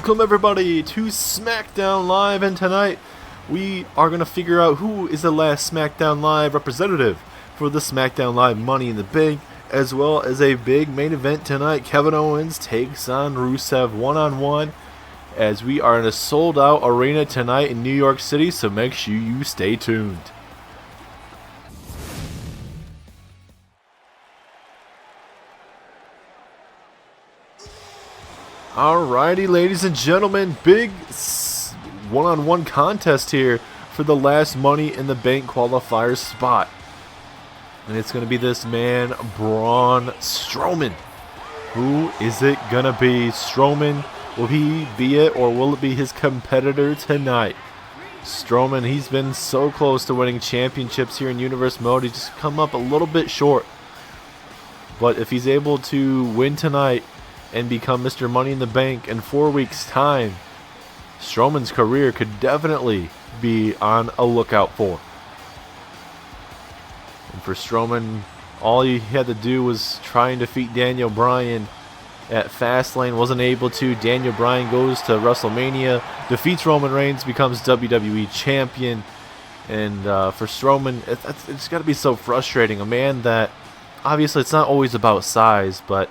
Welcome everybody to SmackDown Live, and tonight we are going to figure out who is the last SmackDown Live representative for the SmackDown Live Money in the Bank, as well as a big main event tonight. Kevin Owens takes on Rusev one-on-one, as we are in a sold-out arena tonight in New York City, so make sure you stay tuned. Alrighty, ladies and gentlemen, big one-on-one contest here for the last Money in the Bank qualifier spot. And it's going to be this man, Braun Strowman. Who is it going to be? Strowman, will he be it, or will it be his competitor tonight? Strowman, he's been so close to winning championships here in Universe Mode. He's just come up a little bit short. But if he's able to win tonight and become Mr. Money in the Bank in 4 weeks' time, Strowman's career could definitely be on a lookout for. And for Strowman, all he had to do was try and defeat Daniel Bryan at Fastlane. Wasn't able to. Daniel Bryan goes to WrestleMania, defeats Roman Reigns, becomes WWE Champion. And for Strowman, it's got to be so frustrating. A man that, obviously it's not always about size, but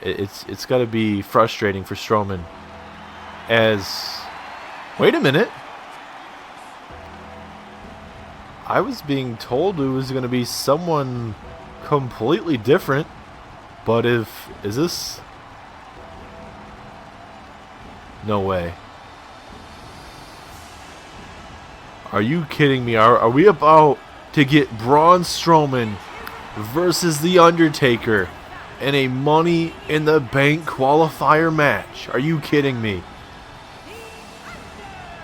it's got to be frustrating for Strowman. Wait a minute. I was being told it was going to be someone completely different, but is this? No way. Are you kidding me? Are we about to get Braun Strowman versus The Undertaker in a Money in the Bank qualifier match? Are you kidding me?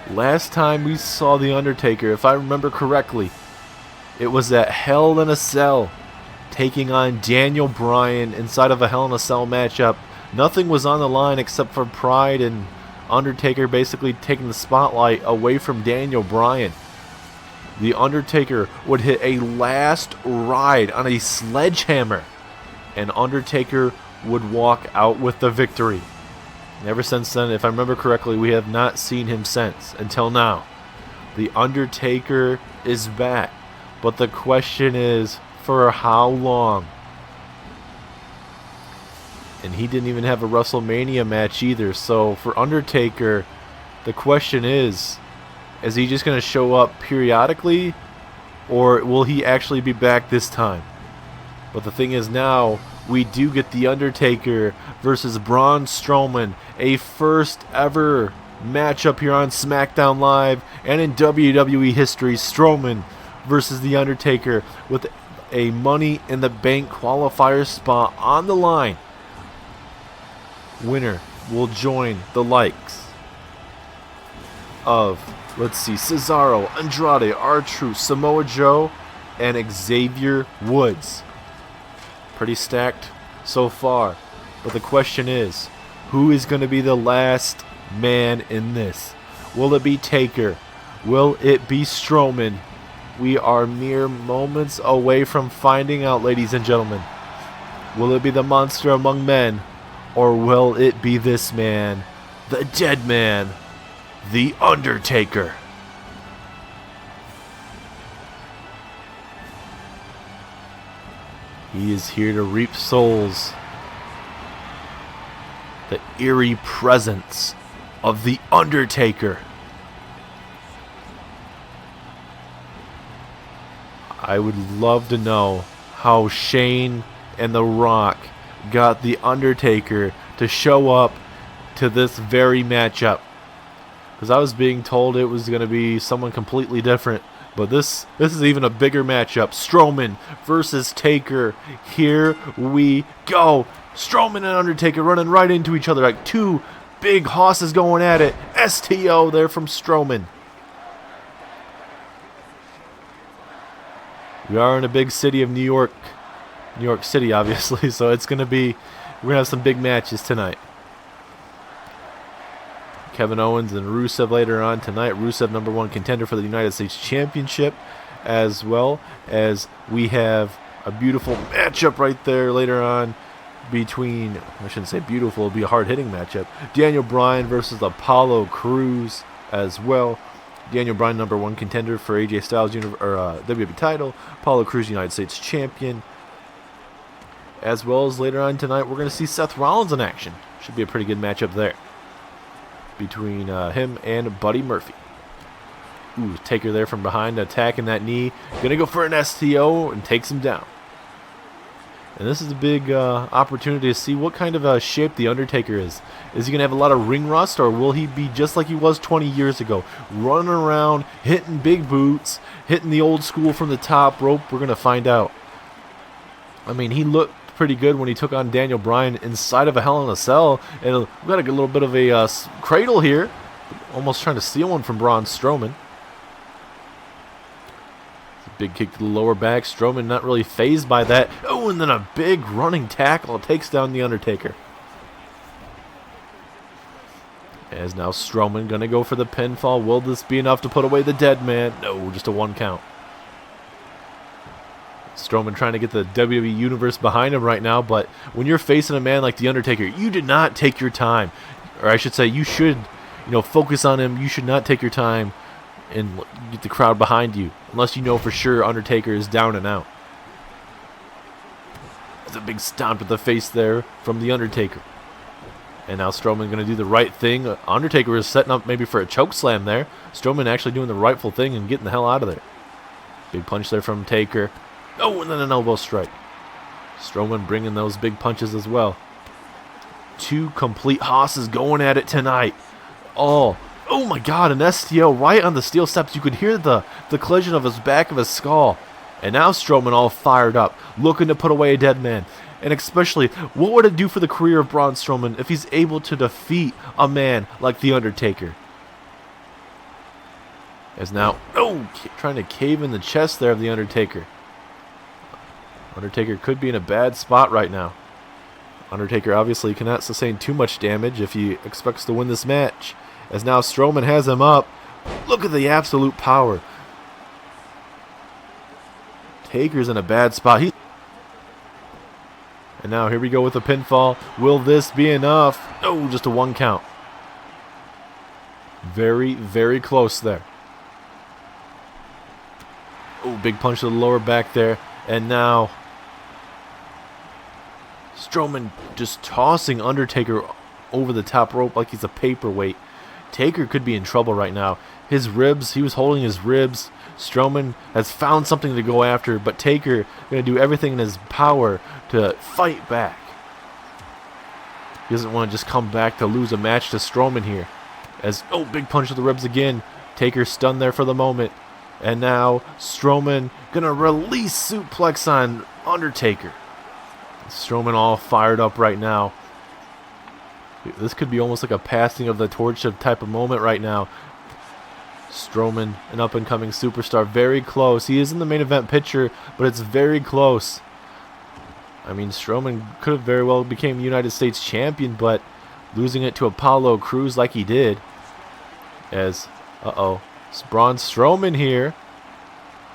Last time we saw The Undertaker, if I remember correctly, it was at Hell in a Cell, taking on Daniel Bryan inside of a Hell in a Cell matchup. Nothing was on the line except for pride, and Undertaker basically taking the spotlight away from Daniel Bryan. The Undertaker would hit a last ride on a sledgehammer, and Undertaker would walk out with the victory. And ever since then, if I remember correctly, we have not seen him since, until now. The Undertaker is back, but the question is, for how long? And he didn't even have a WrestleMania match either, so for Undertaker, the question is he just going to show up periodically, or will he actually be back this time? But the thing is, now we do get The Undertaker versus Braun Strowman, a first ever matchup here on SmackDown Live and in WWE history. Strowman versus The Undertaker with a Money in the Bank qualifier spot on the line. Winner will join the likes of, let's see, Cesaro, Andrade, R-Truth, Samoa Joe, and Xavier Woods. Pretty stacked so far, but the question is, who is going to be the last man in this? Will it be Taker? Will it be Strowman? We are mere moments away from finding out, ladies and gentlemen. Will it be the monster among men, or will it be this man, the dead man, The Undertaker? He is here to reap souls. The eerie presence of The Undertaker. I would love to know how Shane and The Rock got The Undertaker to show up to this very matchup. Because I was being told it was going to be someone completely different. But this is even a bigger matchup. Strowman versus Taker. Here we go. Strowman and Undertaker running right into each other like two big hosses going at it. STO there from Strowman. We are in a big city of New York City, obviously. So we're going to have some big matches tonight. Kevin Owens and Rusev later on tonight. Rusev #1 contender for the United States Championship, as well as we have a beautiful matchup right there later on between, I shouldn't say beautiful, it'll be a hard-hitting matchup. Daniel Bryan versus Apollo Crews as well. Daniel Bryan, #1 contender for AJ Styles WWE title. Apollo Crews, United States champion. As well as later on tonight, we're going to see Seth Rollins in action. Should be a pretty good matchup there between him and Buddy Murphy. Ooh, Taker there from behind, attacking that knee. Going to go for an STO and takes him down. And this is a big opportunity to see what kind of shape The Undertaker is. Is he going to have a lot of ring rust, or will he be just like he was 20 years ago? Running around, hitting big boots, hitting the old school from the top rope? We're going to find out. I mean, he looked pretty good when he took on Daniel Bryan inside of a Hell in a Cell. And we've got a little bit of a cradle here. Almost trying to steal one from Braun Strowman. Big kick to the lower back. Strowman not really phased by that. Oh, and then a big running tackle takes down The Undertaker. As now Strowman going to go for the pinfall. Will this be enough to put away the dead man? No, just a 1 count. Strowman trying to get the WWE Universe behind him right now, but when you're facing a man like The Undertaker, you did not take your time. Or I should say, you should, focus on him. You should not take your time and get the crowd behind you, unless you know for sure Undertaker is down and out. There's a big stomp to the face there from The Undertaker. And now Strowman going to do the right thing. Undertaker is setting up maybe for a choke slam there. Strowman actually doing the rightful thing and getting the hell out of there. Big punch there from Taker. Oh, and then an elbow strike. Strowman bringing those big punches as well. 2 complete hosses going at it tonight. Oh my God, an STO right on the steel steps. You could hear the collision of his back of his skull. And now Strowman all fired up, looking to put away a dead man. And especially, what would it do for the career of Braun Strowman if he's able to defeat a man like The Undertaker? As now, trying to cave in the chest there of The Undertaker. Undertaker could be in a bad spot right now. Undertaker obviously cannot sustain too much damage if he expects to win this match. As now Strowman has him up. Look at the absolute power. Taker's in a bad spot. And now here we go with the pinfall. Will this be enough? No, just a 1 count. Very, very close there. Oh, big punch to the lower back there. And now Strowman just tossing Undertaker over the top rope like he's a paperweight. Taker could be in trouble right now. His ribs, he was holding his ribs. Strowman has found something to go after, but Taker going to do everything in his power to fight back. He doesn't want to just come back to lose a match to Strowman here. As, big punch to the ribs again. Taker stunned there for the moment. And now Strowman going to release suplex on Undertaker. Strowman all fired up right now. This could be almost like a passing of the torch type of moment right now. Strowman, an up-and-coming superstar, very close. He is in the main event picture, but it's very close. I mean, Strowman could have very well became United States champion, but losing it to Apollo Crews like he did. As, it's Braun Strowman here.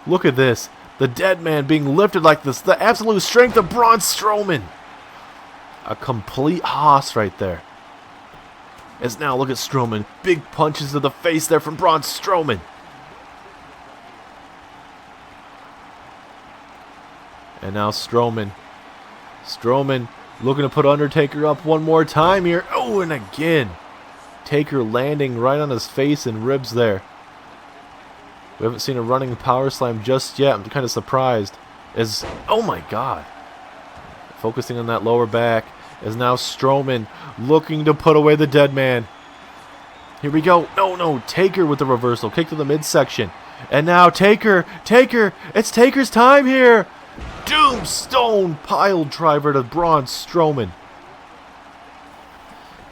Look at this. The dead man being lifted like this. The absolute strength of Braun Strowman. A complete hoss right there. As now, look at Strowman. Big punches to the face there from Braun Strowman. And now Strowman. Strowman looking to put Undertaker up one more time here. Oh, and again. Taker landing right on his face and ribs there. We haven't seen a running power slam just yet. I'm kind of surprised. Oh my God. Focusing on that lower back. As now Strowman looking to put away the dead man. Here we go. No. Taker with the reversal. Kick to the midsection. And now Taker. It's Taker's time here. Tombstone pile driver to Braun Strowman.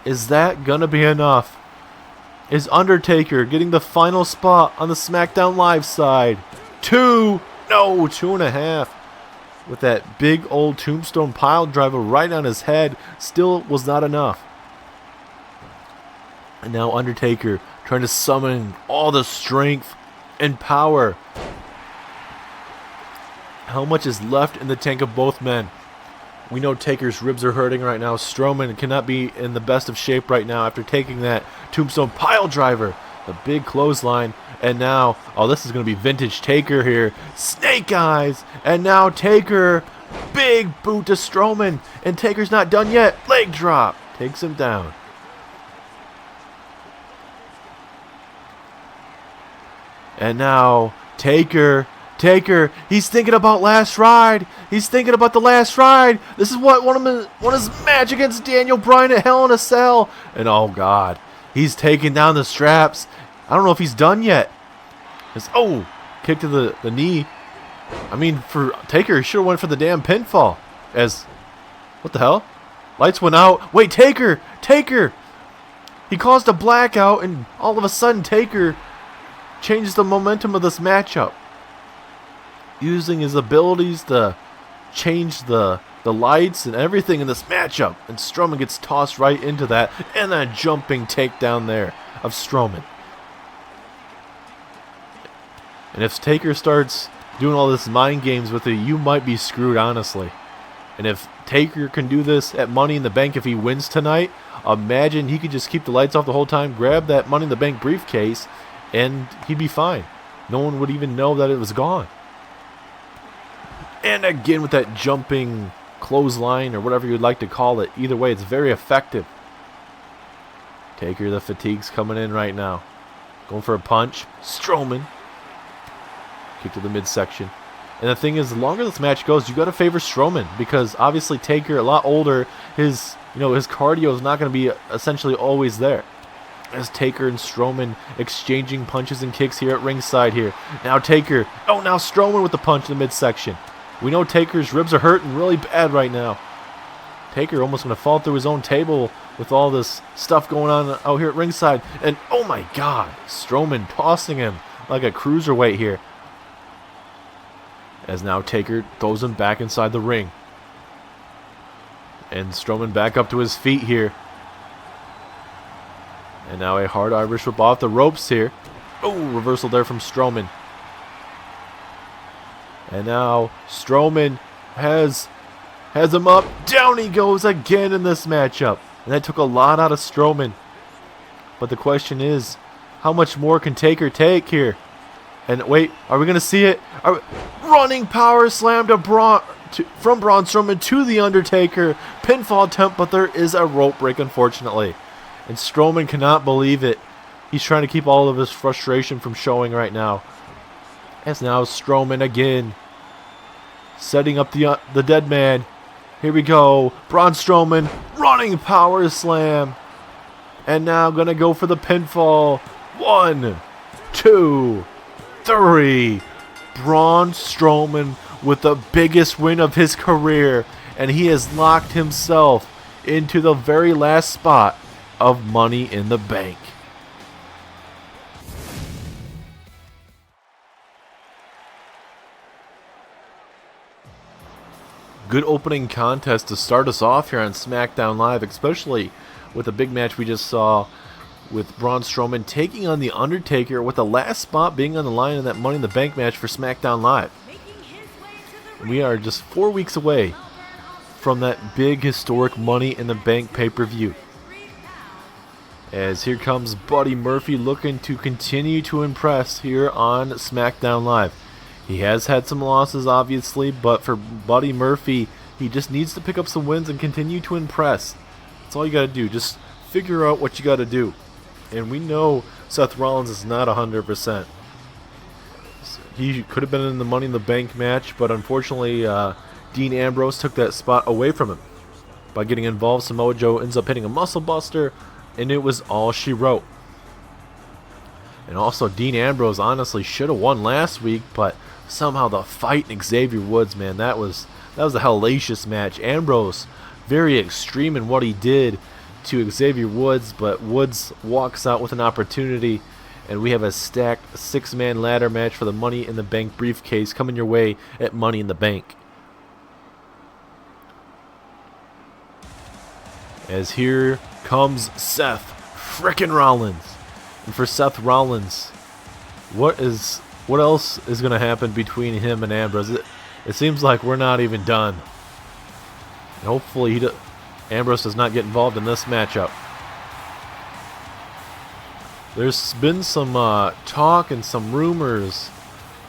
Is that going to be enough? Is Undertaker getting the final spot on the SmackDown Live side? 2. No, 2.5. With that big old tombstone pile driver right on his head, still was not enough. And now Undertaker trying to summon all the strength and power. How much is left in the tank of both men? We know Taker's ribs are hurting right now. Strowman cannot be in the best of shape right now after taking that tombstone pile driver. The big clothesline. And now, oh, this is going to be vintage Taker here. Snake eyes. And now Taker. Big boot to Strowman. And Taker's not done yet. Leg drop. Takes him down. And now Taker. He's thinking about last ride. He's thinking about the last ride. This is what won his match against Daniel Bryan at Hell in a Cell. And oh God, he's taking down the straps. I don't know if he's done yet. Oh, kick to the knee. I mean, for Taker, he should have went for the damn pinfall. What the hell? Lights went out. Wait, Taker. He caused a blackout, and all of a sudden Taker changes the momentum of this matchup, using his abilities to change the lights and everything in this matchup. And Strowman gets tossed right into that, and a jumping takedown there of Strowman. And if Taker starts doing all this mind games with it, you might be screwed, honestly. And if Taker can do this at Money in the Bank, if he wins tonight, imagine he could just keep the lights off the whole time, grab that Money in the Bank briefcase, and he'd be fine. No one would even know that it was gone. And again with that jumping clothesline, or whatever you'd like to call it. Either way, it's very effective. Taker, the fatigue's coming in right now. Going for a punch. Strowman. Kick to the midsection. And the thing is, the longer this match goes, you got to favor Strowman, because obviously Taker, a lot older, his cardio is not going to be essentially always there. As Taker and Strowman exchanging punches and kicks here at ringside here. Now Taker. Oh, now Strowman with the punch in the midsection. We know Taker's ribs are hurting really bad right now. Taker almost going to fall through his own table with all this stuff going on out here at ringside. And oh my God, Strowman tossing him like a cruiserweight here. As now Taker throws him back inside the ring. And Strowman back up to his feet here. And now a hard Irish whip off the ropes here. Oh, reversal there from Strowman. And now Strowman has him up. Down he goes again in this matchup. And that took a lot out of Strowman. But the question is, how much more can Taker take here? And wait, are we going to see it? Running power slam from Braun Strowman to The Undertaker. Pinfall attempt, but there is a rope break, unfortunately. And Strowman cannot believe it. He's trying to keep all of his frustration from showing right now. As now Strowman again, setting up the dead man. Here we go. Braun Strowman, running power slam. And now going to go for the pinfall. 1, 2, 3. Braun Strowman with the biggest win of his career. And he has locked himself into the very last spot of Money in the Bank. Good opening contest to start us off here on SmackDown Live, especially with the big match we just saw with Braun Strowman taking on The Undertaker, with the last spot being on the line in that Money in the Bank match for SmackDown Live. We are just 4 weeks away from that big historic Money in the Bank pay-per-view. As here comes Buddy Murphy looking to continue to impress here on SmackDown Live. He has had some losses, obviously, but for Buddy Murphy, he just needs to pick up some wins and continue to impress. That's all you got to do. Just figure out what you got to do. And we know Seth Rollins is not 100%. He could have been in the Money in the Bank match, but unfortunately, Dean Ambrose took that spot away from him. By getting involved, Samoa Joe ends up hitting a muscle buster, and it was all she wrote. And also, Dean Ambrose honestly should have won last week, but somehow the fight in Xavier Woods, man, that was a hellacious match. Ambrose, very extreme in what he did to Xavier Woods, but Woods walks out with an opportunity, and we have a stacked 6-man ladder match for the Money in the Bank briefcase coming your way at Money in the Bank. As here comes Seth frickin' Rollins. And for Seth Rollins, what else is going to happen between him and Ambrose? It seems like we're not even done. And hopefully Ambrose does not get involved in this matchup. There's been some talk and some rumors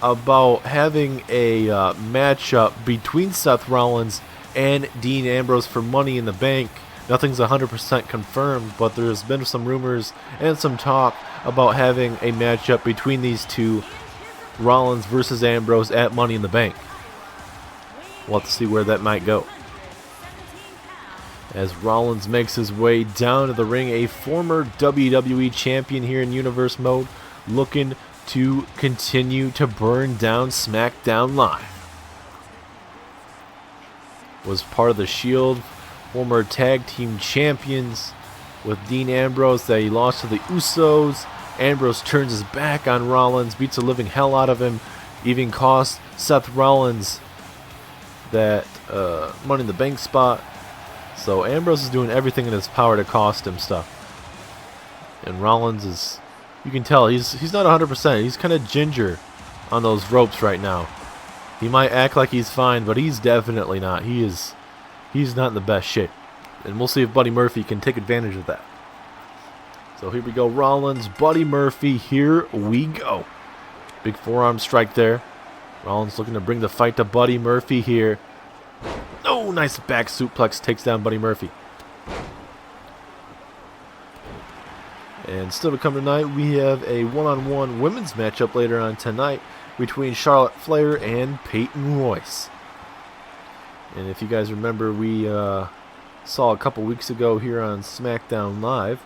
about having a matchup between Seth Rollins and Dean Ambrose for Money in the Bank. Nothing's 100% confirmed, but there's been some rumors and some talk about having a matchup between these two, Rollins versus Ambrose, at Money in the Bank. We'll have to see where that might go. As Rollins makes his way down to the ring, a former WWE champion here in Universe Mode, looking to continue to burn down SmackDown Live. Was part of the Shield, former tag team champions with Dean Ambrose that he lost to the Usos. Ambrose turns his back on Rollins, beats the living hell out of him, even cost Seth Rollins that Money in the Bank spot. So Ambrose is doing everything in his power to cost him stuff. And Rollins is, you can tell, he's not 100%. He's kind of ginger on those ropes right now. He might act like he's fine, but he's definitely not. He's not in the best shape. And we'll see if Buddy Murphy can take advantage of that. So here we go, Rollins, Buddy Murphy, here we go. Big forearm strike there. Rollins looking to bring the fight to Buddy Murphy here. Oh, nice back suplex, takes down Buddy Murphy. And still to come tonight, we have a one-on-one women's matchup later on tonight between Charlotte Flair and Peyton Royce. And if you guys remember, we saw a couple weeks ago here on SmackDown Live,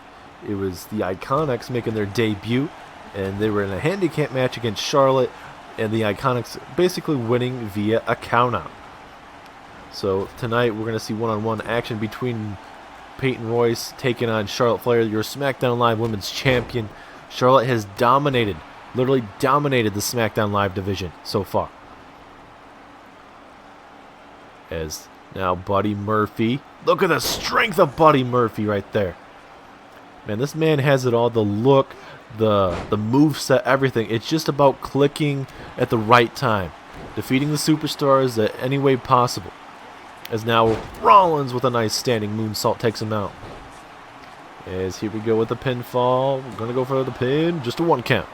it was the Iconics making their debut, and they were in a handicap match against Charlotte, and the Iconics basically winning via a countout. So tonight we're going to see one-on-one action between Peyton Royce taking on Charlotte Flair, your SmackDown Live Women's Champion. Charlotte has dominated, literally dominated the SmackDown Live division so far. As now Buddy Murphy, look at the strength of Buddy Murphy right there. Man, this man has it all, the look, the moveset, everything. It's just about clicking at the right time, defeating the superstars in any way possible. As now Rollins with a nice standing moonsault takes him out. As here we go with the pinfall. We're going to go for the pin. Just a 1 count.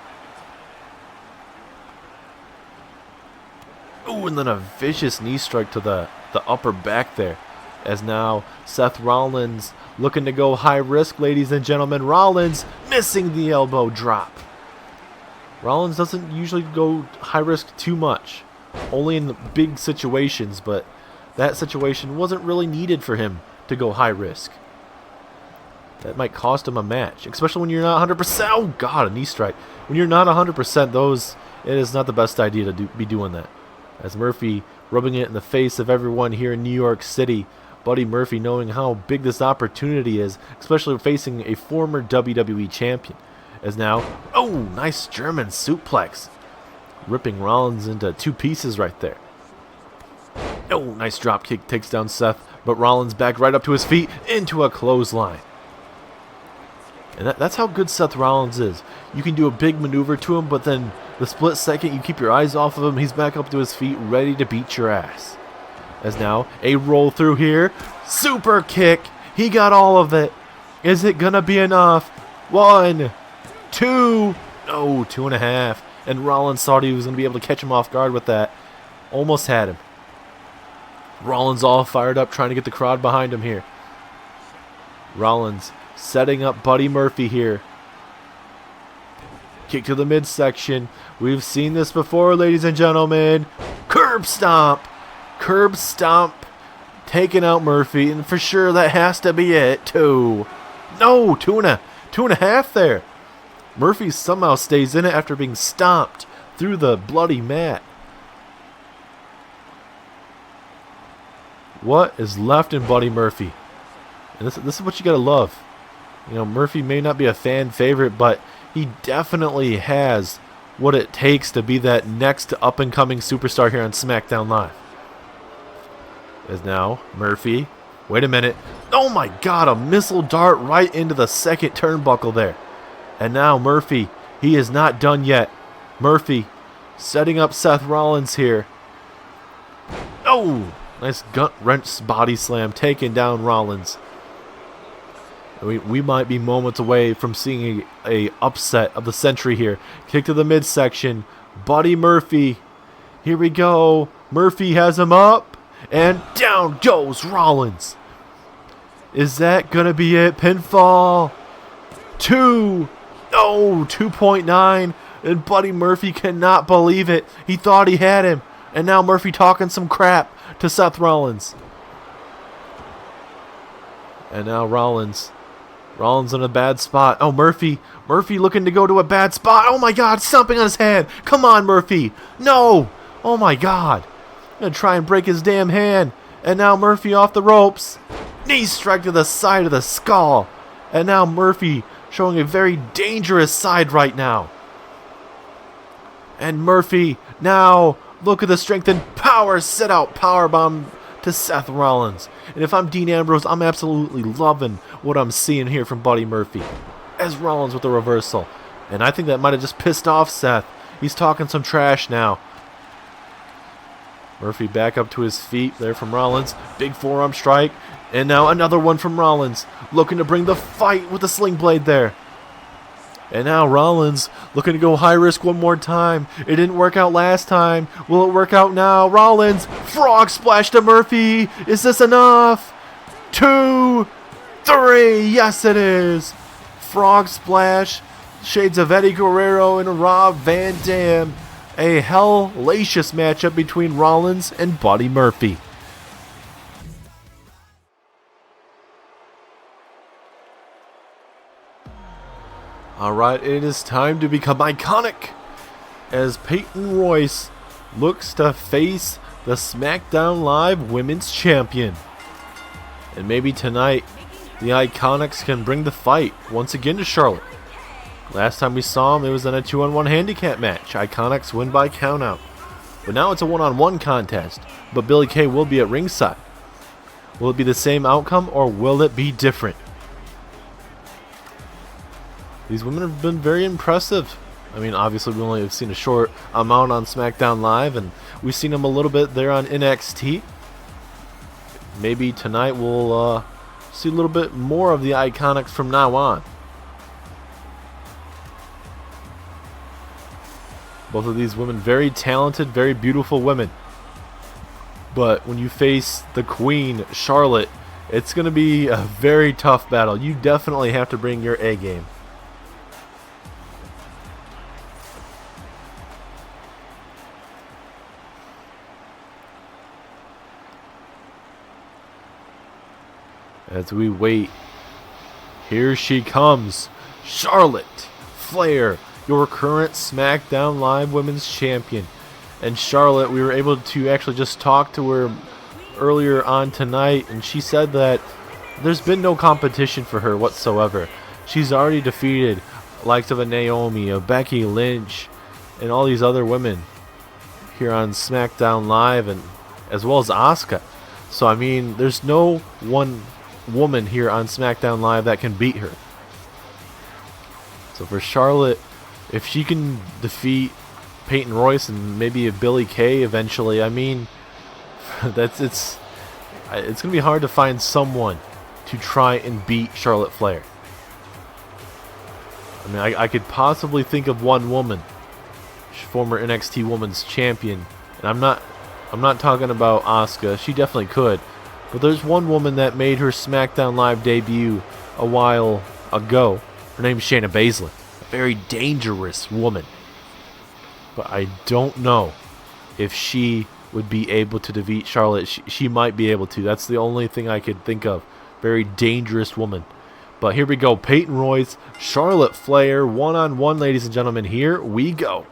Ooh, and then a vicious knee strike to the upper back there. As now Seth Rollins looking to go high risk, ladies and gentlemen. Rollins missing the elbow drop. Rollins doesn't usually go high risk too much. Only in big situations, but that situation wasn't really needed for him to go high risk. That might cost him a match, especially when you're not 100%. Oh, God, a knee strike. When you're not 100%, it is not the best idea to be doing that. As Murphy rubbing it in the face of everyone here in New York City. Buddy Murphy knowing how big this opportunity is, especially facing a former WWE champion. As now, oh, nice German suplex. Ripping Rollins into 2 pieces right there. Oh, nice drop kick, takes down Seth, but Rollins back right up to his feet into a clothesline. And that's how good Seth Rollins is. You can do a big maneuver to him, but then the split second you keep your eyes off of him, he's back up to his feet, ready to beat your ass. As now, a roll through here, super kick, he got all of it. Is it gonna be enough? 1, 2, no, 2.5. And Rollins thought he was gonna be able to catch him off guard with that. Almost had him. Rollins all fired up, trying to get the crowd behind him here. Rollins setting up Buddy Murphy here. Kick to the midsection. We've seen this before, ladies and gentlemen. Curb stomp. Curb stomp. Taking out Murphy, and for sure that has to be it. 2. No, 2.5 there. Murphy somehow stays in it after being stomped through the bloody mat. What is left in Buddy Murphy? And this is what you gotta love. You know, Murphy may not be a fan favorite, but he definitely has what it takes to be that next up-and-coming superstar here on SmackDown Live. As now, Murphy, wait a minute. Oh my God, a missile dart right into the second turnbuckle there. And now Murphy, he is not done yet. Murphy setting up Seth Rollins here. Oh, Nice gut wrench body slam, taking down Rollins. We might be moments away from seeing a upset of the century here. Kick to the midsection. Buddy Murphy. Here we go. Murphy has him up. And down goes Rollins. Is that going to be it? Pinfall. 2. Oh, 2.9. And Buddy Murphy cannot believe it. He thought he had him. And now Murphy talking some crap to Seth Rollins. And now Rollins in a bad spot. Oh, Murphy looking to go to a bad spot. Oh my God, stomping on his hand. Come on, Murphy. No. Oh my God. I'm going to try and break his damn hand. And now Murphy off the ropes. Knee strike to the side of the skull. And now Murphy showing a very dangerous side right now. And Murphy now, look at the strength and power. Sit out powerbomb to Seth Rollins. And if I'm Dean Ambrose, I'm absolutely loving what I'm seeing here from Buddy Murphy. As Rollins with the reversal. And I think that might have just pissed off Seth. He's talking some trash now. Murphy back up to his feet there from Rollins. Big forearm strike. And now another one from Rollins. Looking to bring the fight with the sling blade there. And now Rollins looking to go high risk one more time. It didn't work out last time. Will it work out now? Rollins, frog splash to Murphy. Is this enough? 2, 3. Yes, it is. Frog splash. Shades of Eddie Guerrero and Rob Van Dam. A hellacious matchup between Rollins and Buddy Murphy. Alright, it is time to become iconic as Peyton Royce looks to face the SmackDown Live Women's Champion. And maybe tonight, the Iconics can bring the fight once again to Charlotte. Last time we saw them, it was in a 2-on-1 handicap match. Iconics win by countout. But now it's a 1-on-1 contest, but Billie Kay will be at ringside. Will it be the same outcome, or will it be different? These women have been very impressive. I mean, obviously we only have seen a short amount on SmackDown Live, and we've seen them a little bit there on NXT. Maybe tonight we'll see a little bit more of the Iconics from now on. Both of these women very talented, very beautiful women. But when you face the Queen, Charlotte, it's going to be a very tough battle. You definitely have to bring your A game. As we wait, here she comes, Charlotte Flair, your current SmackDown Live Women's Champion. And Charlotte, we were able to actually just talk to her earlier on tonight, and she said that there's been no competition for her whatsoever. She's already defeated likes of a Naomi, a Becky Lynch, and all these other women here on SmackDown Live, and as well as Asuka. So I mean, there's no one woman here on SmackDown Live that can beat her. So for Charlotte, if she can defeat Peyton Royce and maybe a Billie Kay eventually, I mean, it's gonna be hard to find someone to try and beat Charlotte Flair. I mean, I could possibly think of one woman, former NXT Women's Champion, and I'm not talking about Asuka. She definitely could. But there's one woman that made her SmackDown Live debut a while ago. Her name's Shayna Baszler. A very dangerous woman. But I don't know if she would be able to defeat Charlotte. She might be able to. That's the only thing I could think of. Very dangerous woman. But here we go. Peyton Royce, Charlotte Flair, one-on-one, ladies and gentlemen. Here we go.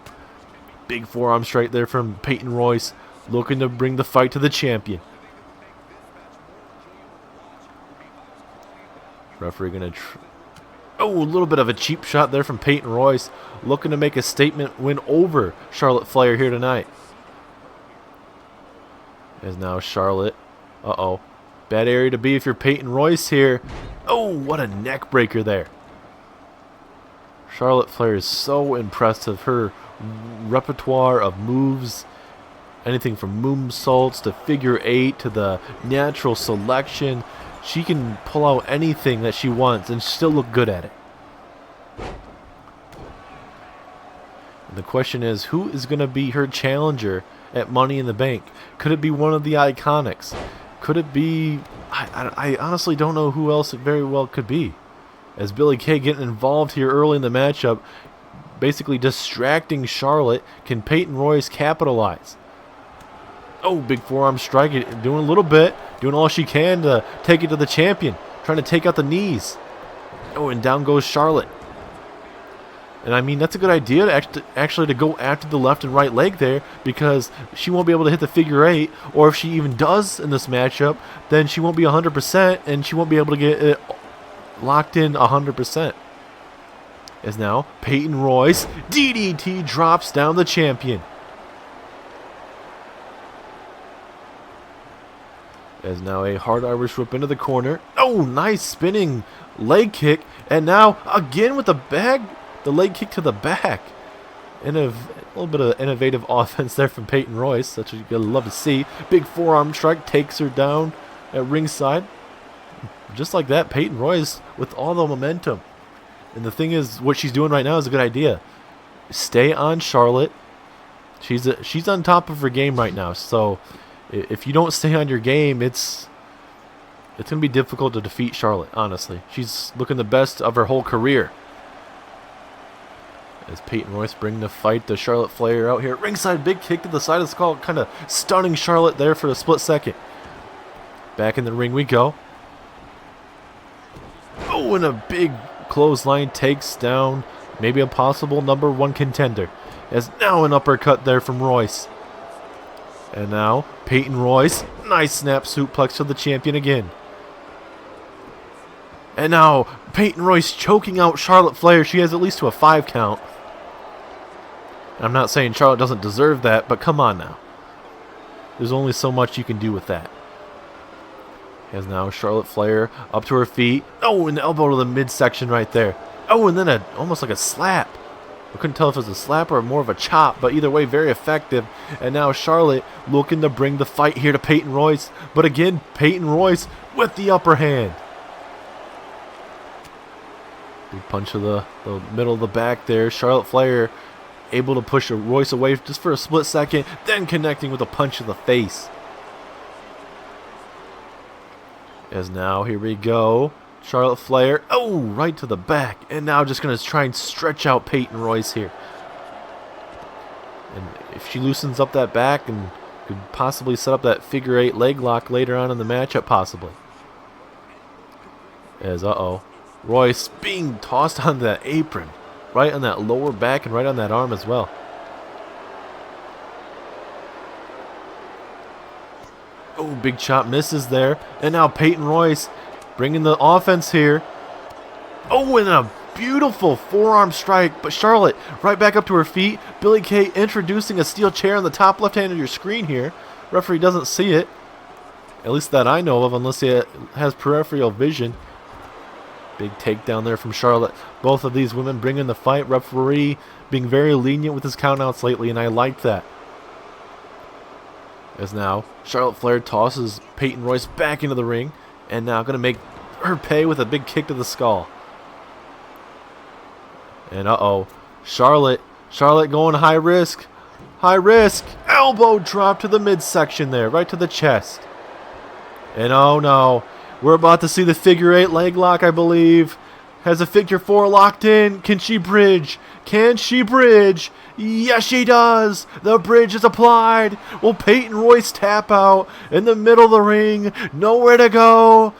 Big forearm straight there from Peyton Royce, looking to bring the fight to the champion. Referee gonna a little bit of a cheap shot there from Peyton Royce, looking to make a statement win over Charlotte Flair here tonight. As now Charlotte, bad area to be if you're Peyton Royce here. Oh, what a neck breaker there. Charlotte Flair is so impressive. Her repertoire of moves Anything from moonsaults to figure 8 to the natural selection. She can pull out anything that she wants and still look good at it. And the question is, who is going to be her challenger at Money in the Bank? Could it be one of the Iconics? Could it be... I honestly don't know who else it very well could be. As Billie Kay getting involved here early in the matchup, basically distracting Charlotte. Can Peyton Royce capitalize? Oh, big forearm strike, doing a little bit, doing all she can to take it to the champion, trying to take out the knees. Oh, and down goes Charlotte. And I mean, that's a good idea to actually to go after the left and right leg there, because she won't be able to hit the figure 8, or if she even does in this matchup, then she won't be 100% and she won't be able to get it locked in 100%. As now, Peyton Royce, DDT drops down the champion. As now a hard Irish whip into the corner. Oh, nice spinning leg kick. And now, again with the leg kick to the back. And a little bit of innovative offense there from Peyton Royce. That's what you're going to love to see. Big forearm strike takes her down at ringside. Just like that, Peyton Royce with all the momentum. And the thing is, what she's doing right now is a good idea. Stay on Charlotte. She's on top of her game right now. So if you don't stay on your game, it's going to be difficult to defeat Charlotte, honestly. She's looking the best of her whole career. As Peyton Royce bringing the fight to Charlotte Flair out here. Ringside, big kick to the side of the skull, kind of stunning Charlotte there for a split second. Back in the ring we go. Oh, and a big clothesline takes down maybe a possible #1 contender. As now an uppercut there from Royce. And now Peyton Royce, nice snap suplex to the champion again. And now Peyton Royce choking out Charlotte Flair. She has at least to a 5 count. I'm not saying Charlotte doesn't deserve that, but come on now. There's only so much you can do with that. As now Charlotte Flair up to her feet. Oh, an elbow to the midsection right there. Oh, and then almost like a slap. I couldn't tell if it was a slap or more of a chop, but either way, very effective. And now Charlotte looking to bring the fight here to Peyton Royce. But again, Peyton Royce with the upper hand. Big punch to the middle of the back there. Charlotte Flair able to push Royce away just for a split second, then connecting with a punch to the face. As now, here we go. Charlotte Flair, oh, right to the back. And now just going to try and stretch out Peyton Royce here. And if she loosens up that back and could possibly set up that figure 8 leg lock later on in the matchup, possibly. As, Royce being tossed on that apron. Right on that lower back and right on that arm as well. Oh, big chop misses there. And now Peyton Royce bringing the offense here. Oh, and a beautiful forearm strike. But Charlotte right back up to her feet. Billie Kay introducing a steel chair on the top left hand of your screen here. Referee doesn't see it. At least that I know of, unless he has peripheral vision. Big takedown there from Charlotte. Both of these women bringing the fight. Referee being very lenient with his countouts lately, and I like that. As now, Charlotte Flair tosses Peyton Royce back into the ring. And now going to make her pay with a big kick to the skull. And Charlotte going high risk. High risk. Elbow drop to the midsection there, right to the chest. And oh no. We're about to see the figure 8 leg lock, I believe. Has a figure 4 locked in. Can she bridge? Can she bridge? Yes, she does. The bridge is applied. Will Peyton Royce tap out in the middle of the ring? Nowhere to go.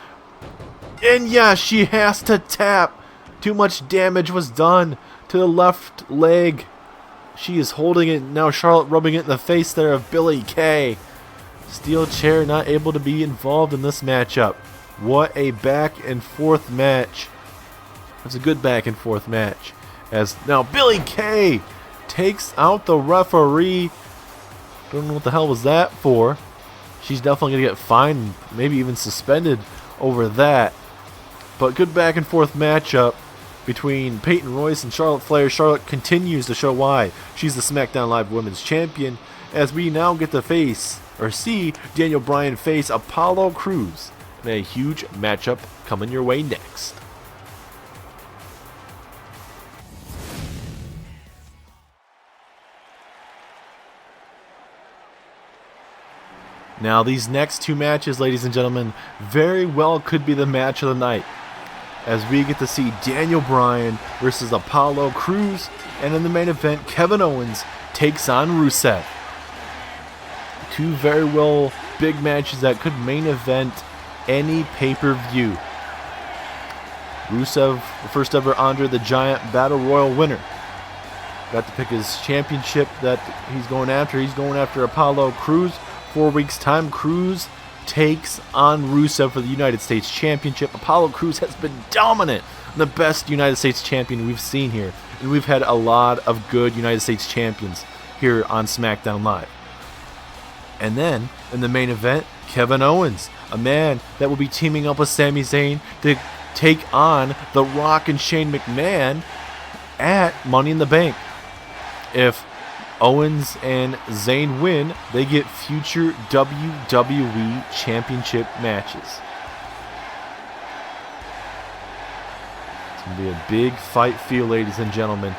And yes, she has to tap. Too much damage was done to the left leg. She is holding it. Now Charlotte rubbing it in the face there of Billie Kay. Steel chair not able to be involved in this matchup. What a back and forth match. It's a good back and forth match. As now Billie Kay takes out the referee. Don't know what the hell was that for. She's definitely going to get fined, maybe even suspended over that. But good back and forth matchup between Peyton Royce and Charlotte Flair. Charlotte continues to show why she's the SmackDown Live Women's Champion. as we now get to face, or see, Daniel Bryan face Apollo Crews in a huge matchup coming your way next. Now these next two matches, ladies and gentlemen, very well could be the match of the night, as we get to see Daniel Bryan versus Apollo Crews, and in the main event, Kevin Owens takes on Rusev. Two very well big matches that could main event any pay-per-view. Rusev, the first ever Andre the Giant Battle Royal winner, got to pick his championship that he's going after. He's going after Apollo Crews. 4 weeks time, Crews takes on Rusev for the United States Championship. Apollo Crews has been dominant, the best United States champion we've seen here, and we've had a lot of good United States champions here on SmackDown Live. And then in the main event, Kevin Owens, a man that will be teaming up with Sami Zayn to take on The Rock and Shane McMahon at Money in the Bank. If Owens and Zayn win, they get future WWE Championship matches. It's going to be a big fight feel, ladies and gentlemen.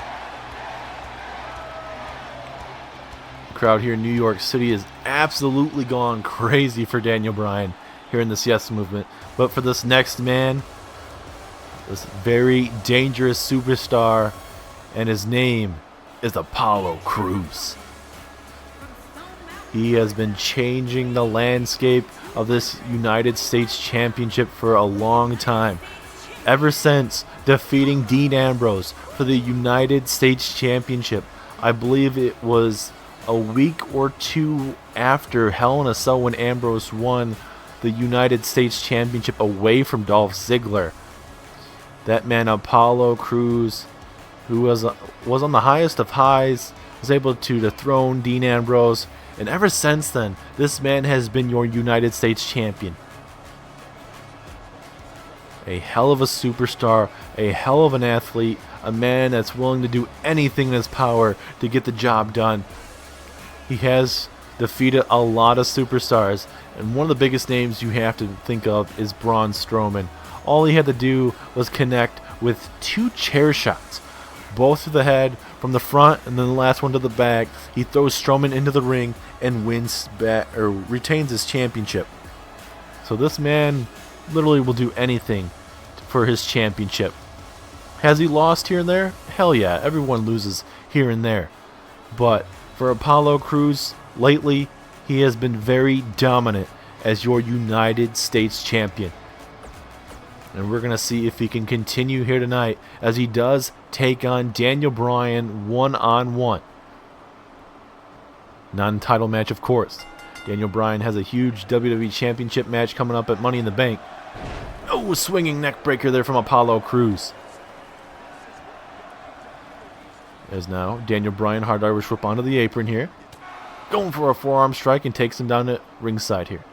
The crowd here in New York City is absolutely gone crazy for Daniel Bryan here in this Yes Movement. But for this next man, this very dangerous superstar, and his name is Apollo Crews. He has been changing the landscape of this United States Championship for a long time. Ever since defeating Dean Ambrose for the United States Championship, I believe it was a week or two after Hell in a Cell when Ambrose won the United States Championship away from Dolph Ziggler. That man Apollo Crews, who was on the highest of highs, was able to dethrone Dean Ambrose, and ever since then, this man has been your United States champion. A hell of a superstar, a hell of an athlete, a man that's willing to do anything in his power to get the job done. He has defeated a lot of superstars, and one of the biggest names you have to think of is Braun Strowman. All he had to do was connect with 2 chair shots, both to the head from the front and then the last one to the back. He throws Strowman into the ring and retains his championship. So this man literally will do anything for his championship. Has he lost here and there? Hell yeah, everyone loses here and there. But for Apollo Crews, lately, he has been very dominant as your United States champion. And we're going to see if he can continue here tonight as he does take on Daniel Bryan one-on-one. Non-title match, of course. Daniel Bryan has a huge WWE Championship match coming up at Money in the Bank. Oh, swinging neck breaker there from Apollo Crews. As now, Daniel Bryan hard Irish whip onto the apron here. Going for a forearm strike and takes him down to ringside here.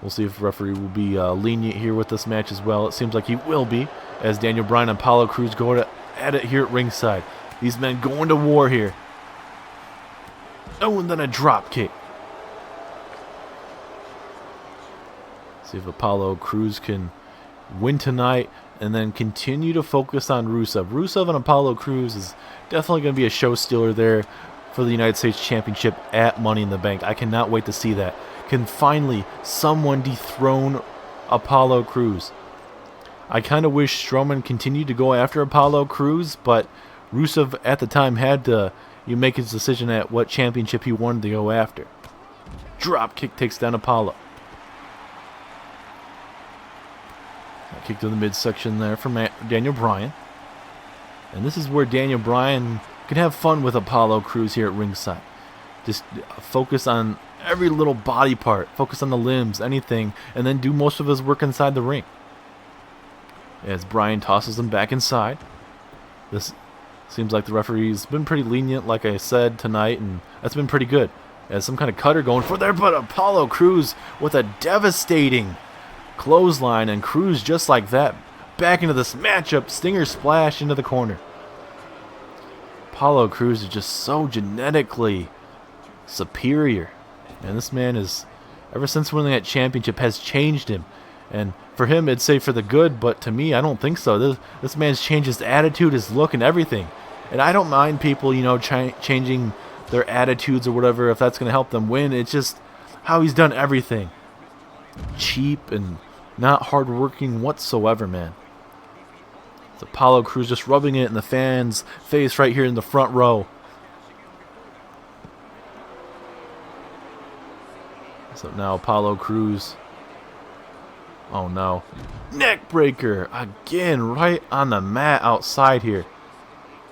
We'll see if the referee will be lenient here with this match as well. It seems like he will be, as Daniel Bryan and Apollo Crews go at it here at ringside. These men going to war here. Oh, and then a drop kick. See if Apollo Crews can win tonight and then continue to focus on Rusev. Rusev and Apollo Crews is definitely going to be a show stealer there for the United States Championship at Money in the Bank. I cannot wait to see that. Can finally someone dethrone Apollo Crews? I kind of wish Strowman continued to go after Apollo Crews, but Rusev at the time had to make his decision at what championship he wanted to go after. Drop kick takes down Apollo. Kick to the midsection there from Daniel Bryan. And this is where Daniel Bryan can have fun with Apollo Crews here at ringside. Just focus on every little body part, focus on the limbs, anything, and then do most of his work inside the ring. As Bryan tosses him back inside. This seems like the referee's been pretty lenient, like I said, tonight, and that's been pretty good. As some kind of cutter going for there, but Apollo Crews with a devastating clothesline, and Crews just like that back into this matchup. Stinger splash into the corner. Apollo Crews is just so genetically superior. And this man is, ever since winning that championship, has changed him. And for him, it'd say for the good, but to me, I don't think so. This man's changed his attitude, his look, and everything. And I don't mind people, you know, changing their attitudes or whatever if that's going to help them win. It's just how he's done everything. Cheap and not hardworking whatsoever, man. It's Apollo Crews just rubbing it in the fans' face right here in the front row. So now Apollo Crews. Oh no. Neck breaker again right on the mat outside here.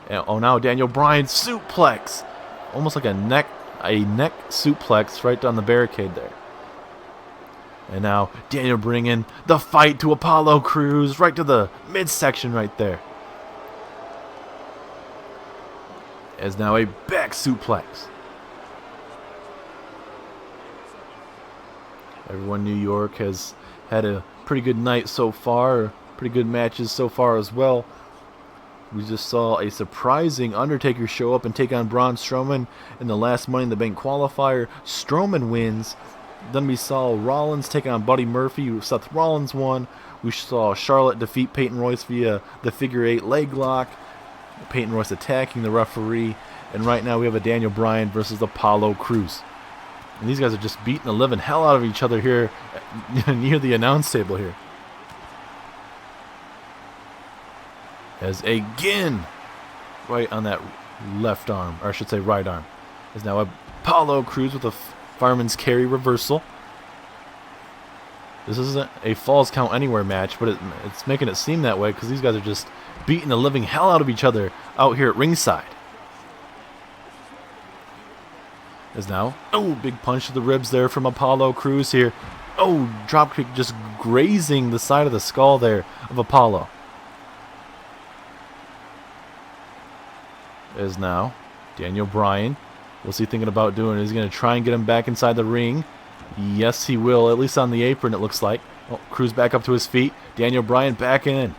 And, oh, now Daniel Bryan suplex. Almost like a neck suplex right on the barricade there. And now Daniel bringing the fight to Apollo Crews right to the midsection right there. As now a back suplex. Everyone in New York has had a pretty good night so far. Pretty good matches so far as well. We just saw a surprising Undertaker show up and take on Braun Strowman in the last Money in the Bank qualifier. Strowman wins. Then we saw Rollins take on Buddy Murphy. Seth Rollins won. We saw Charlotte defeat Peyton Royce via the figure 8 leg lock. Peyton Royce attacking the referee. And right now we have a Daniel Bryan versus Apollo Crews. And these guys are just beating the living hell out of each other here near the announce table here. As again, right on that left arm, or I should say right arm, is now Apollo Crews with a fireman's carry reversal. This isn't a falls count anywhere match, but it's making it seem that way because these guys are just beating the living hell out of each other out here at ringside. Is now, oh, big punch to the ribs there from Apollo Crews here. Oh, dropkick just grazing the side of the skull there of Apollo. Is now Daniel Bryan. What's he thinking about doing? Is he going to try and get him back inside the ring? Yes, he will, at least on the apron it looks like. Oh, Crews back up to his feet. Daniel Bryan back in.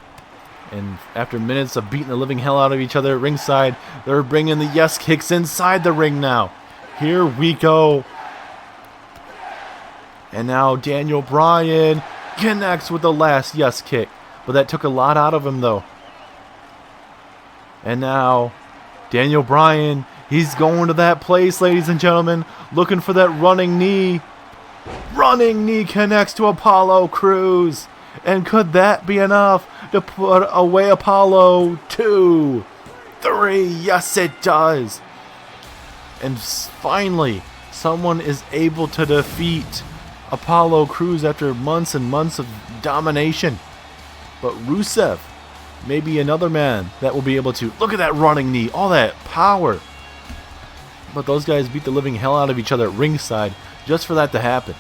And after minutes of beating the living hell out of each other at ringside, they're bringing the yes kicks inside the ring now. Here we go. And now Daniel Bryan connects with the last yes kick. But that took a lot out of him though. And now Daniel Bryan, he's going to that place, ladies and gentlemen, looking for that running knee. Running knee connects to Apollo Crews. And could that be enough to put away Apollo? 2, 3, yes it does. And finally, someone is able to defeat Apollo Crews after months and months of domination. But Rusev may be another man that will be able to. Look at that running knee, all that power. But those guys beat the living hell out of each other at ringside just for that to happen.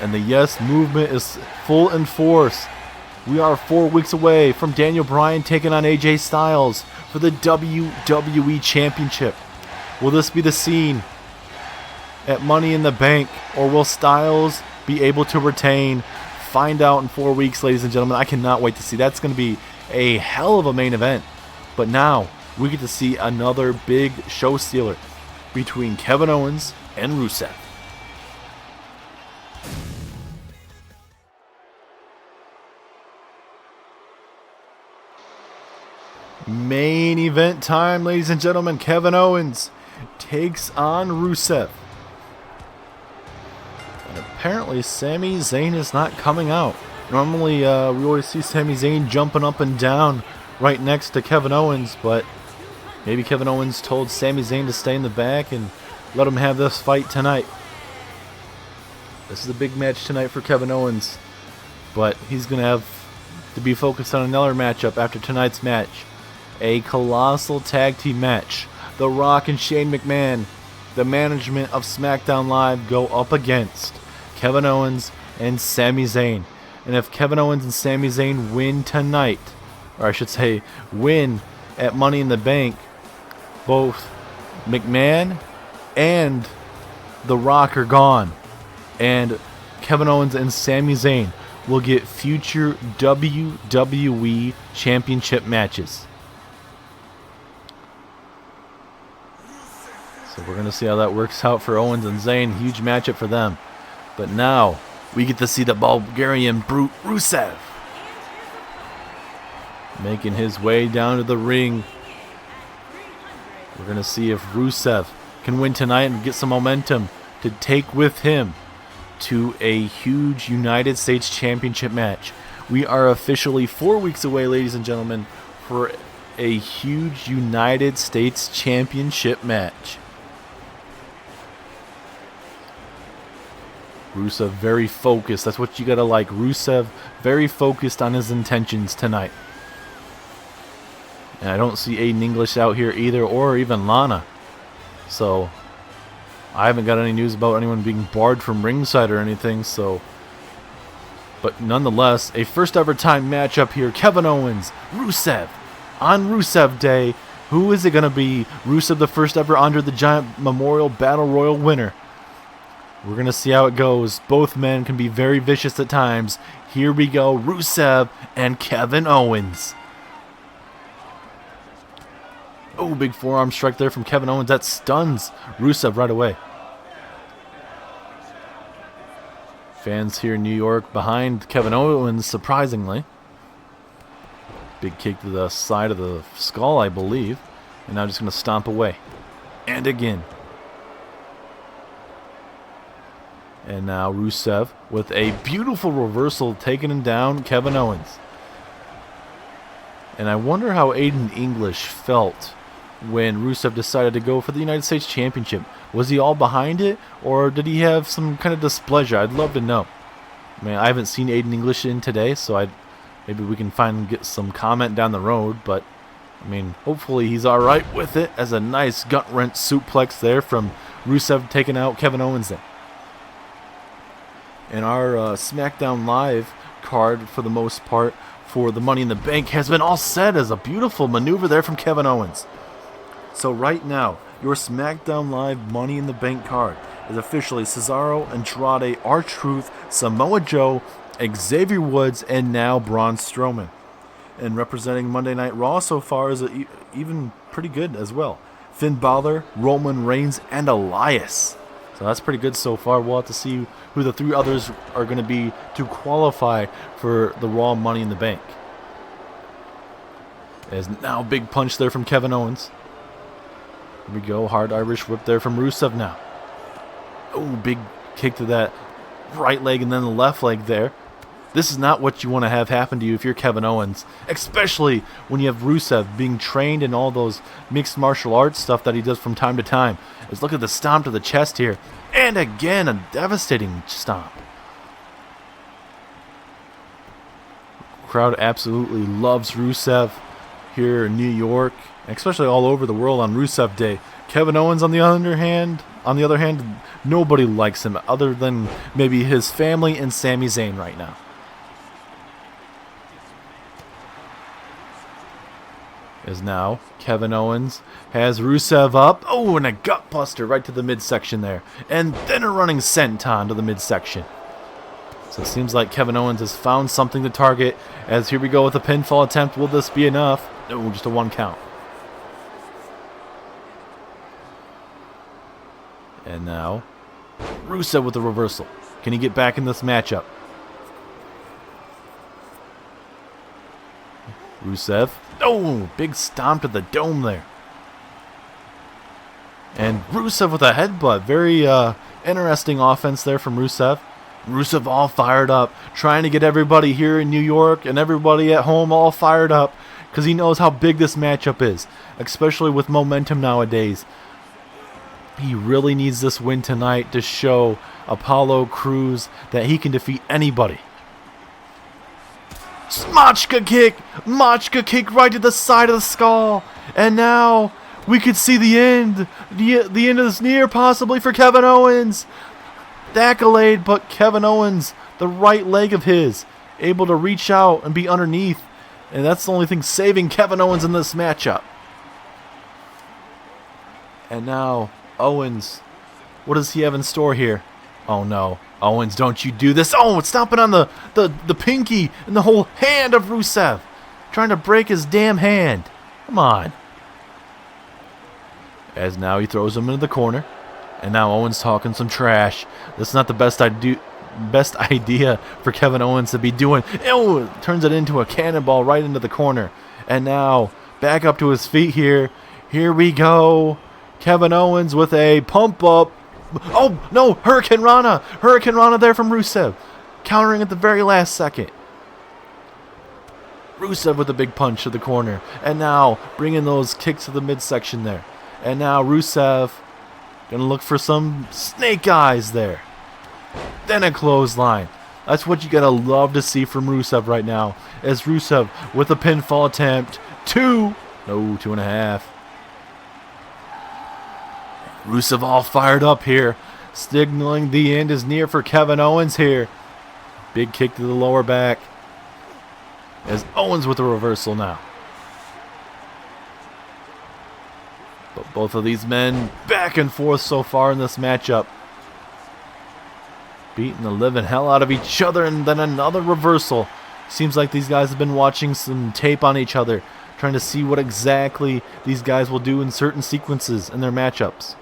And the yes movement is full in force. We are 4 weeks away from Daniel Bryan taking on AJ Styles for the WWE Championship. Will this be the scene at Money in the Bank, or will Styles be able to retain? Find out in 4 weeks, ladies and gentlemen. I cannot wait to see. That's going to be a hell of a main event. But now we get to see another big show stealer between Kevin Owens and Rusev. Main event time, ladies and gentlemen. Kevin Owens takes on Rusev. And apparently Sami Zayn is not coming out. Normally we always see Sami Zayn jumping up and down right next to Kevin Owens, but maybe Kevin Owens told Sami Zayn to stay in the back and let him have this fight tonight. This is a big match tonight for Kevin Owens, but he's going to have to be focused on another matchup after tonight's match. A colossal tag team match. The Rock and Shane McMahon, the management of SmackDown Live, go up against Kevin Owens and Sami Zayn. And if Kevin Owens and Sami Zayn win tonight, or I should say win at Money in the Bank, both McMahon and The Rock are gone. And Kevin Owens and Sami Zayn will get future WWE Championship matches. So we're going to see how that works out for Owens and Zayn. Huge matchup for them. But now we get to see the Bulgarian brute Rusev making his way down to the ring. We're going to see if Rusev can win tonight and get some momentum to take with him to a huge United States Championship match. We are officially 4 weeks away, ladies and gentlemen, for a huge United States Championship match. Rusev very focused. That's what you gotta like. Rusev very focused on his intentions tonight. And I don't see Aiden English out here either, or even Lana. So I haven't got any news about anyone being barred from ringside or anything. So, but nonetheless, a first ever time matchup here. Kevin Owens, Rusev, on Rusev Day. Who is it gonna be? Rusev, the first ever Andre the Giant Memorial Battle Royal winner. We're going to see how it goes. Both men can be very vicious at times. Here we go. Rusev and Kevin Owens. Oh, big forearm strike there from Kevin Owens. That stuns Rusev right away. Fans here in New York behind Kevin Owens, surprisingly. Big kick to the side of the skull, I believe. And now just going to stomp away. And again. And now Rusev with a beautiful reversal taking him down, Kevin Owens. And I wonder how Aiden English felt when Rusev decided to go for the United States Championship. Was he all behind it, or did he have some kind of displeasure? I'd love to know. I mean, I haven't seen Aiden English in today, so maybe we can get some comment down the road. But I mean, hopefully he's all right with it. As a nice gut wrench suplex there from Rusev taking out Kevin Owens there. And our SmackDown Live card, for the most part, for the Money in the Bank has been all set as a beautiful maneuver there from Kevin Owens. So right now, your SmackDown Live Money in the Bank card is officially Cesaro, Andrade, R-Truth, Samoa Joe, Xavier Woods, and now Braun Strowman. And representing Monday Night Raw so far is even pretty good as well. Finn Balor, Roman Reigns, and Elias. So that's pretty good so far. We'll have to see who the three others are going to be to qualify for the Raw Money in the Bank. As now big punch there from Kevin Owens. Here we go. Hard Irish whip there from Rusev now. Oh, big kick to that right leg and then the left leg there. This is not what you want to have happen to you if you're Kevin Owens, especially when you have Rusev being trained in all those mixed martial arts stuff that he does from time to time. Let's look at the stomp to the chest here. And again, a devastating stomp. Crowd absolutely loves Rusev here in New York, especially all over the world on Rusev Day. Kevin Owens, on the other hand, nobody likes him other than maybe his family and Sami Zayn right now. As now Kevin Owens has Rusev up. Oh, and a gut buster right to the midsection there. And then a running senton to the midsection. So it seems like Kevin Owens has found something to target. As here we go with a pinfall attempt. Will this be enough? No, just a 1 count. And now Rusev with the reversal. Can he get back in this matchup? Rusev. Oh, big stomp to the dome there. And Rusev with a headbutt. Very interesting offense there from Rusev. Rusev all fired up, trying to get everybody here in New York and everybody at home all fired up because he knows how big this matchup is, especially with momentum nowadays. He really needs this win tonight to show Apollo Crews that he can defeat anybody. Machka kick right to the side of the skull. And now we could see the end. The end is near, possibly, for Kevin Owens. The accolade, but Kevin Owens, the right leg of his, able to reach out and be underneath. And that's the only thing saving Kevin Owens in this matchup. And now Owens, what does he have in store here? Oh no. Owens, don't you do this. Oh, it's stomping on the pinky and the whole hand of Rusev. Trying to break his damn hand. Come on. As now he throws him into the corner. And now Owens talking some trash. That's not the best idea for Kevin Owens to be doing. Ew, turns it into a cannonball right into the corner. And now back up to his feet here. Here we go. Kevin Owens with a pump up. Oh, no, Hurricane Rana. Hurricane Rana there from Rusev. Countering at the very last second. Rusev with a big punch to the corner. And now bringing those kicks to the midsection there. And now Rusev going to look for some snake eyes there. Then a clothesline. That's what you got to love to see from Rusev right now. As Rusev with a pinfall attempt. 2. No, 2.5. Rusev all fired up here. Signaling the end is near for Kevin Owens here. Big kick to the lower back. As Owens with a reversal now. But both of these men back and forth so far in this matchup. Beating the living hell out of each other, and then another reversal. Seems like these guys have been watching some tape on each other, trying to see what exactly these guys will do in certain sequences in their matchups.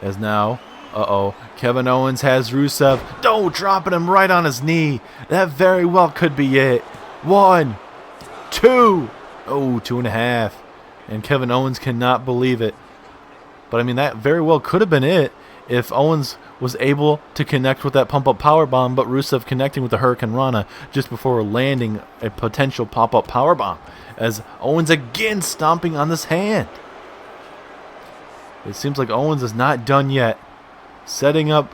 As now, Kevin Owens has Rusev. Oh, dropping him right on his knee. That very well could be it. 1, 2. Oh, 2.5. And Kevin Owens cannot believe it. But I mean, that very well could have been it if Owens was able to connect with that pump-up powerbomb, but Rusev connecting with the Hurricane Rana just before landing a potential pop-up powerbomb. As Owens again stomping on this hand. It seems like Owens is not done yet. Setting up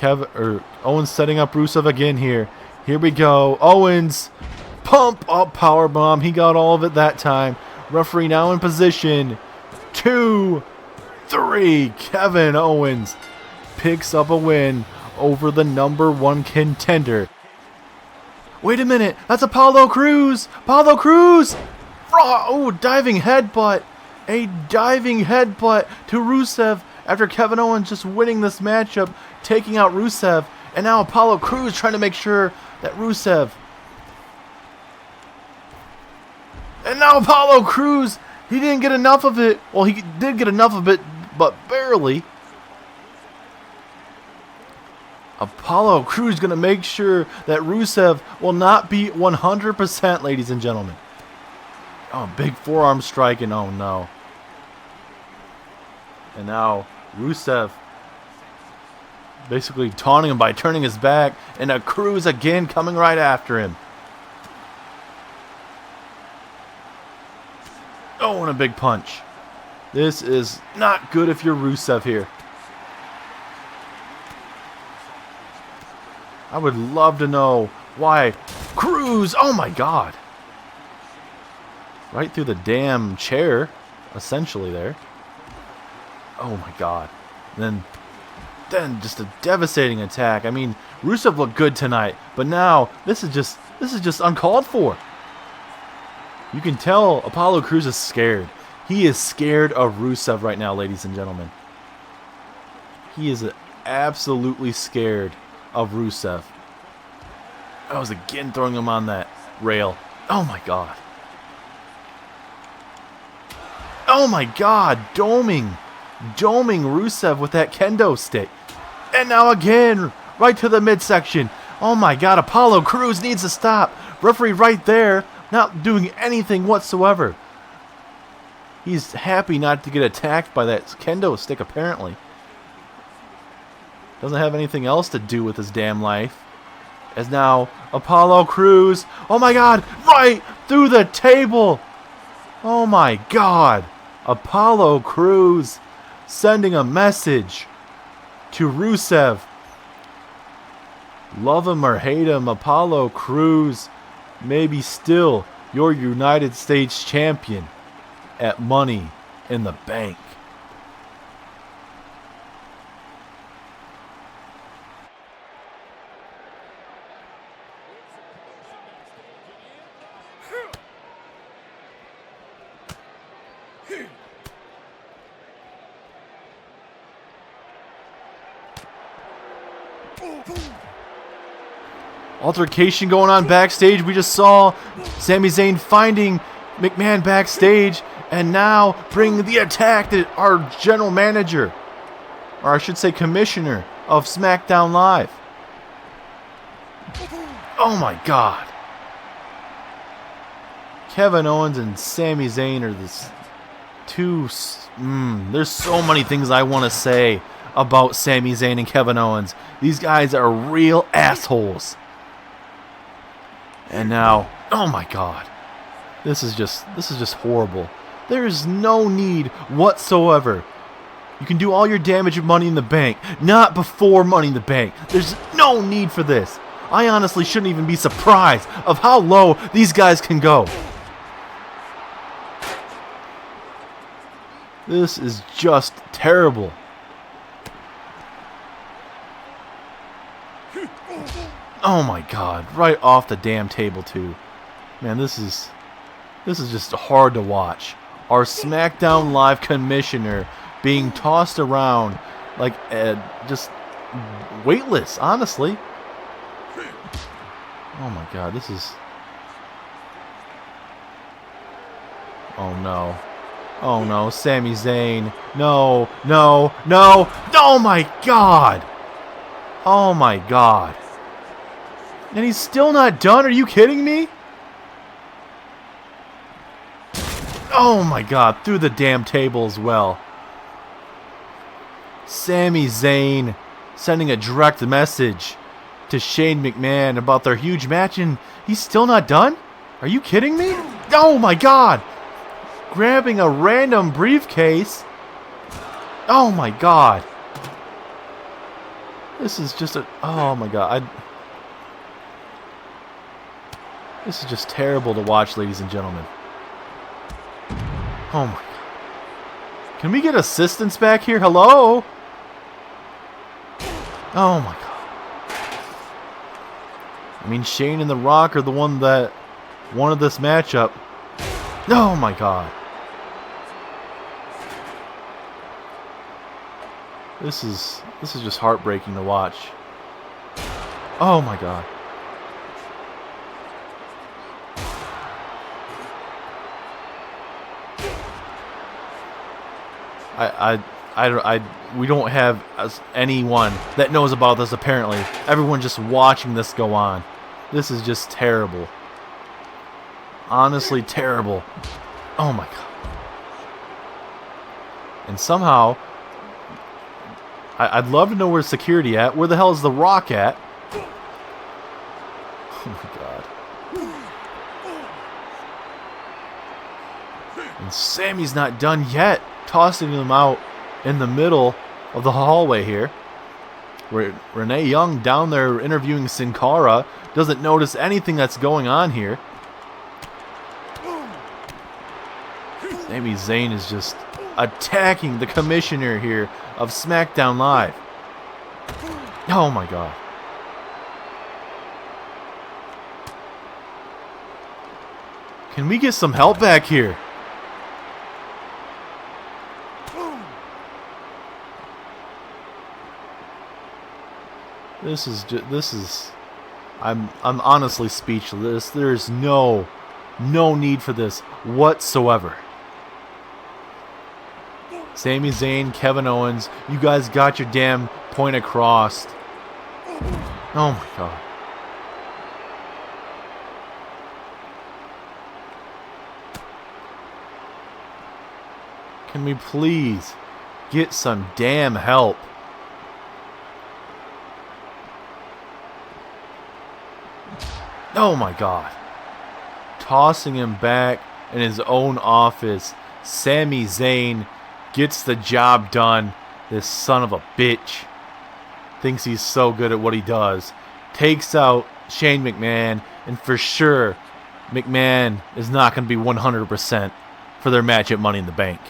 Owens setting up Rusev again here. Here we go. Owens pump-up powerbomb. He got all of it that time. Referee now in position. 2, 3. Kevin Owens picks up a win over the #1 contender. Wait a minute. That's Apollo Crews. Apollo Crews. Oh, diving headbutt. A diving headbutt to Rusev after Kevin Owens just winning this matchup, taking out Rusev. And now Apollo Crews trying to make sure that Rusev... And now Apollo Crews, he didn't get enough of it. Well, he did get enough of it, but barely. Apollo Crews going to make sure that Rusev will not be 100%, ladies and gentlemen. Oh, big forearm strike, and oh no. And now Rusev basically taunting him by turning his back, and a Crews again coming right after him. Oh, and a big punch. This is not good if you're Rusev here. I would love to know why Crews, oh my god. Right through the damn chair, essentially there. Oh my god. And then just a devastating attack. I mean, Rusev looked good tonight, but now this is just uncalled for. You can tell Apollo Crews is scared. He is scared of Rusev right now, ladies and gentlemen. He is absolutely scared of Rusev. I was again throwing him on that rail. Oh my god. Oh my god, doming Rusev with that kendo stick. And now again, right to the midsection. Oh my god, Apollo Crews needs to stop. Referee right there, not doing anything whatsoever. He's happy not to get attacked by that kendo stick, apparently. Doesn't have anything else to do with his damn life. As now, Apollo Crews, oh my god, right through the table. Oh my god. Apollo Crews sending a message to Rusev. Love him or hate him, Apollo Crews may be still your United States champion at Money in the Bank. Altercation going on backstage. We just saw Sami Zayn finding McMahon backstage, And now bring the attack to our general manager, or I should say commissioner of SmackDown Live. Oh my God. Kevin Owens and Sami Zayn are this two... there's so many things I want to say about Sami Zayn and Kevin Owens. These guys are real assholes. And now, oh my God. This is just horrible. There is no need whatsoever. You can do all your damage with Money in the Bank, not before Money in the Bank. There's no need for this. I honestly shouldn't even be surprised of how low these guys can go. This is just terrible. Oh my God, right off the damn table too. Man, this is just hard to watch. Our SmackDown Live commissioner being tossed around like just weightless, honestly. Oh my God, this is... Oh no. Oh no, Sami Zayn. No, no, no. Oh my God. Oh my God. And he's still not done? Are you kidding me? Oh my God, through the damn table as well. Sami Zayn sending a direct message to Shane McMahon about their huge match, and he's still not done? Are you kidding me? Oh my God. Grabbing a random briefcase. Oh my God. This is just a... Oh my God. This is just terrible to watch, ladies and gentlemen. Oh my God. Can we get assistance back here? Hello? Oh my God. I mean, Shane and The Rock are the one that wanted this matchup. Oh my God. This is just heartbreaking to watch. Oh my God. We don't have anyone that knows about this apparently. Everyone just watching this go on. This is just terrible. Honestly terrible. Oh my God. And somehow, I'd love to know where's security at. Where the hell is The Rock at? Oh my God. And Sammy's not done yet. Tossing him out in the middle of the hallway here. Renee Young down there interviewing Sin Cara. Doesn't notice anything that's going on here. Sami Zayn is just attacking the commissioner here of SmackDown Live. Oh my God. Can we get some help back here? This is I'm honestly speechless. There's no need for this whatsoever. Sami Zayn, Kevin Owens, you guys got your damn point across. Oh my God. Can we please get some damn help? Oh my God. Tossing him back in his own office. Sami Zayn gets the job done. This son of a bitch thinks he's so good at what he does. Takes out Shane McMahon, and for sure, McMahon is not going to be 100% for their match at Money in the Bank.